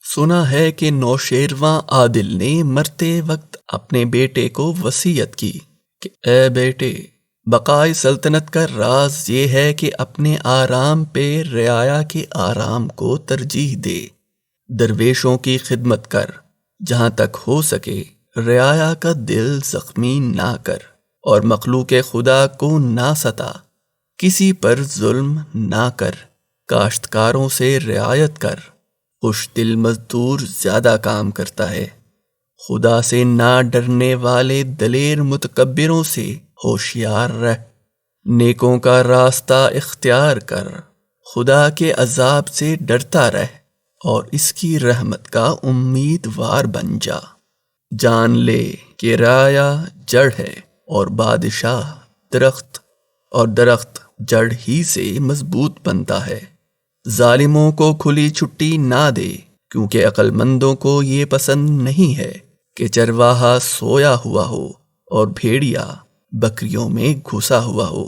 سنا ہے کہ نوشیرواں عادل نے مرتے وقت اپنے بیٹے کو وصیت کی کہ اے بیٹے، بقائے سلطنت کا راز یہ ہے کہ اپنے آرام پہ رعایا کے آرام کو ترجیح دے، درویشوں کی خدمت کر، جہاں تک ہو سکے رعایا کا دل زخمی نہ کر، اور مخلوق خدا کو نہ ستا، کسی پر ظلم نہ کر، کاشتکاروں سے رعایت کر، خوش دل مزدور زیادہ کام کرتا ہے، خدا سے نہ ڈرنے والے دلیر متکبروں سے ہوشیار رہ، نیکوں کا راستہ اختیار کر، خدا کے عذاب سے ڈرتا رہ اور اس کی رحمت کا امیدوار بن جا۔ جان لے کہ رعایا جڑ ہے اور بادشاہ درخت، اور درخت جڑ ہی سے مضبوط بنتا ہے۔ ظالموں کو کھلی چھٹی نہ دے، کیونکہ عقل مندوں کو یہ پسند نہیں ہے کہ چرواہا سویا ہوا ہو اور بھیڑیا بکریوں میں گھسا ہوا ہو۔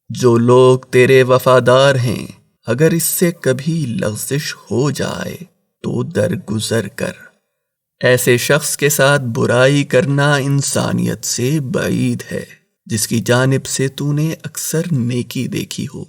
جو لوگ تیرے وفادار ہیں، اگر اس سے کبھی لغزش ہو جائے تو درگزر کر۔ ایسے شخص کے ساتھ برائی کرنا انسانیت سے بعید ہے جس کی جانب سے تو نے اکثر نیکی دیکھی ہو۔